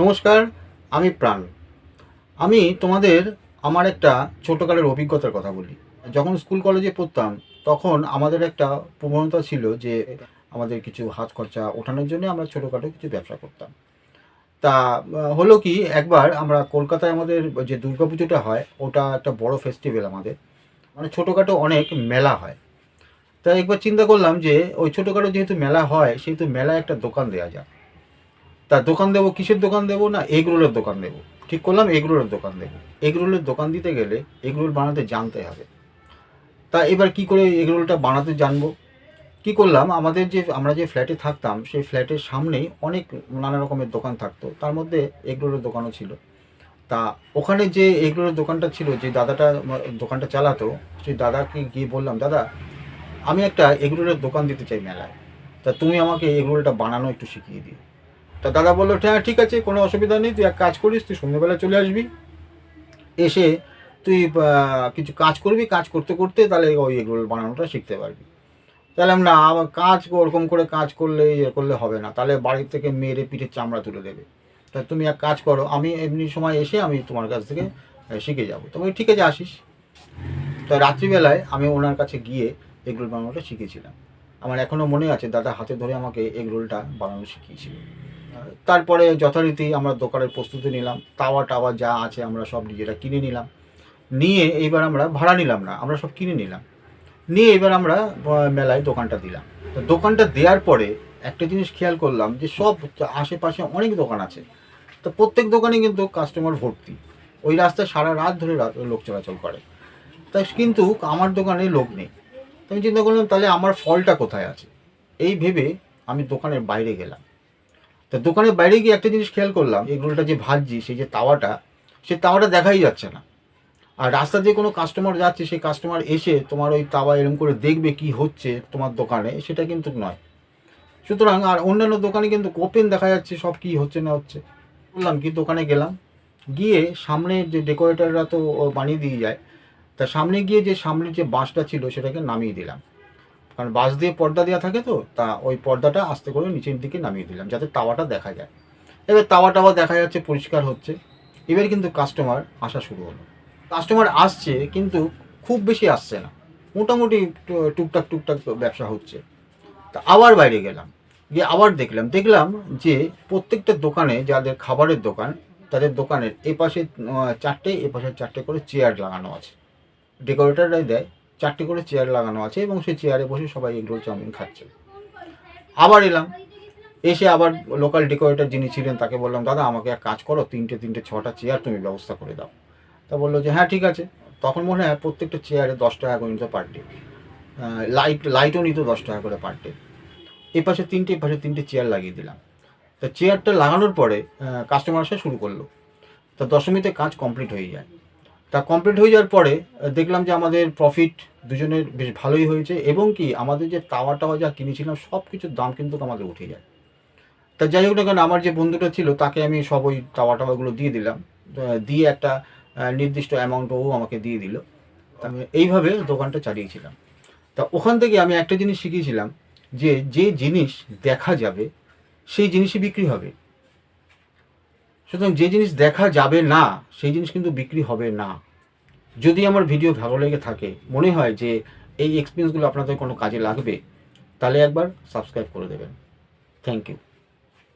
নমস্কার, আমি প্রাণ। আমি তোমাদের আমার একটা ছোটোকালের অভিজ্ঞতার কথা বলি। যখন স্কুল কলেজে পড়তাম তখন আমাদের একটা প্রবণতা ছিল যে আমাদের কিছু হাত খরচা ওঠানোর জন্য আমরা ছোটোখাটো কিছু ব্যবসা করতাম। তা হলো কি, একবার আমরা কলকাতায় আমাদের যে দুর্গাপুজোটা হয় ওটা একটা বড় ফেস্টিভ্যাল আমাদের, মানে ছোটোখাটো অনেক মেলা হয়। তাই একবার চিন্তা করলাম যে ওই ছোটোখাটো যেহেতু মেলা হয় সেহেতু মেলায় একটা দোকান দেওয়া যায়। তা দোকান দেবো, কিসের দোকান দেবো না, এগ রোলের দোকান দেবো। ঠিক করলাম এগ রোলের দোকান দেবো। এগ রোলের দোকান দিতে গেলে এগ রোল বানাতে জানতে হবে। তা এবার কি করে এগ রোলটা বানাতে জানবো? কি করলাম, আমাদের যে আমরা যে ফ্ল্যাটে থাকতাম সেই ফ্ল্যাটের সামনেই অনেক নানা রকমের দোকান থাকতো, তার মধ্যে এগ রোলের দোকানও ছিল। তা ওখানে যে এগ রোলের দোকানটা ছিল, যে দাদাটা দোকানটা চালাতো, সেই দাদাকে গিয়ে বললাম, দাদা আমি একটা এগ রোলের দোকান দিতে চাই মেলায়, তা তুমি আমাকে এগ রোলটা বানানো একটু শিখিয়ে দিও। তা দাদা বললো, হ্যাঁ ঠিক আছে, কোনো অসুবিধা নেই, তুই এক কাজ করিস, তুই সন্ধ্যেবেলা চলে আসবি, এসে তুই কিছু কাজ করবি, কাজ করতে করতে তাহলে ওই এগরোল বানানোটা শিখতে পারবি। তাহলে না, আবার কাজ ওরকম করে কাজ করলে ইয়ে করলে হবে না, তাহলে বাড়ির থেকে মেরে পিঠের চামড়া তুলে দেবে। তা তুমি এক কাজ করো, আমি এমনি সময় এসে আমি তোমার কাছ থেকে শিখে যাবো। তুমি ঠিক আছে আসিস। তো রাত্রিবেলায় আমি ওনার কাছে গিয়ে এগরোল বানানোটা শিখেছিলাম। আমার এখনও মনে আছে, দাদা হাতে ধরে আমাকে এগরোলটা বানানো শিখিয়েছিল। তারপরে যথারীতি আমরা দোকানের প্রস্তুতি নিলাম, তাওয়া টাওয়া যা আছে আমরা সব নিজেরা কিনে নিলাম। নিয়ে এইবার আমরা ভাড়া নিলাম না, আমরা সব কিনে নিলাম। নিয়ে এবার আমরা মেলায় দোকানটা দিলাম। তো দোকানটা দেওয়ার পরে একটা জিনিস খেয়াল করলাম যে সব আশেপাশে অনেক দোকান আছে, তো প্রত্যেক দোকানে কিন্তু কাস্টমার ভর্তি। ওই রাস্তায় সারা রাত ধরে লোক চলাচল করে। তাই কিন্তু আমার দোকানে লোক নেই। তো আমি চিন্তা করলাম, তাহলে আমার ফলটা কোথায় আছে? এই ভেবে আমি দোকানের বাইরে গেলাম। তা দোকানের বাইরে গিয়ে একটা জিনিস খেয়াল করলাম, এগরোলটা যে ভাজছি সেই যে তাওয়াটা, সেই তাওয়াটা দেখাই যাচ্ছে না। আর রাস্তা যে কোনো কাস্টমার যাচ্ছে, সেই কাস্টমার এসে তোমার ওই তাওয়া এরকম করে দেখবে কি হচ্ছে তোমার দোকানে, সেটা কিন্তু নয়। সুতরাং আর অন্যান্য দোকানে কিন্তু ওপেন দেখা যাচ্ছে সব কি হচ্ছে না হচ্ছে। বললাম কি, দোকানে গেলাম, গিয়ে সামনে যে ডেকোরেটররা তো বানিয়ে দিয়ে যায়, তা সামনে গিয়ে যে সামনে যে বাঁশটা ছিল সেটাকে নামিয়ে দিলাম। কারণ বাঁশ দিয়ে পর্দা দেওয়া থাকে, তো তা ওই পর্দাটা আস্তে করে নিচের দিকে নামিয়ে দিলাম যাতে তাওয়াটা দেখা যায়। এবার তাওয়া টাওয়া দেখা যাচ্ছে, পরিষ্কার হচ্ছে। এবার কিন্তু কাস্টমার আসা শুরু হলো। কাস্টমার আসছে কিন্তু খুব বেশি আসছে না, মোটামুটি টুকটাক টুকটাক ব্যবসা হচ্ছে। তা আবার বাইরে গেলাম, গিয়ে আবার দেখলাম যে প্রত্যেকটা দোকানে, যাদের খাবারের দোকান তাদের দোকানের এপাশে চারটে, এপাশে চারটে করে চেয়ার লাগানো আছে। ডেকোরেটররাই দেয়, চারটে করে চেয়ার লাগানো আছে এবং সেই চেয়ারে বসে সবাই এগরোল চাউমিন খাচ্ছে। আবার এলাম, এসে আবার লোকাল ডেকোরেটর যিনি ছিলেন তাকে বললাম, দাদা আমাকে এক কাজ করো, তিনটে তিনটে ছটা চেয়ার তুমি ব্যবস্থা করে দাও। তা বললো যে হ্যাঁ ঠিক আছে। তখন মনে হয় প্রত্যেকটা চেয়ারে 10 টাকা করে নিত পার ডে। লাইটও নিত 10 টাকা করে পার ডে। এপাশে তিনটে, এপাশে তিনটে চেয়ার লাগিয়ে দিলাম। তা চেয়ারটা লাগানোর পরে কাস্টমার আসা শুরু করলো। তা দশমীতে কাজ কমপ্লিট হয়ে যায়। তা কমপ্লিট হয়ে যাওয়ার পরে দেখলাম যে আমাদের প্রফিট দুজনের বেশ ভালোই হয়েছে, এবং কি আমাদের যে তাওয়া টাওয়া যা কিনেছিলাম সব কিছুর দাম কিন্তু আমাদের উঠে যায়। তা যাই হোক না কেন, আমার যে বন্ধুটা ছিল তাকে আমি সব ওই তাওয়া টাওয়াগুলো দিয়ে দিলাম। দিয়ে একটা নির্দিষ্ট অ্যামাউন্ট ও আমাকে দিয়ে দিল। আমি এইভাবে দোকানটা চালিয়েছিলাম। তা ওখান থেকে আমি একটা জিনিস শিখিয়েছিলাম, যে যে জিনিস দেখা যাবে সেই জিনিসই বিক্রি হবে। সুতরাং যে জিনিস দেখা যাবে না সেই জিনিস কিন্তু বিক্রি হবে না। যদি আমার ভিডিও ভালো লেগে থাকে, মনে হয় যে এই এক্সপিরিয়েন্সগুলো আপনাদের কোনো কাজে লাগবে, তাহলে একবার সাবস্ক্রাইব করে দেবেন। Thank you.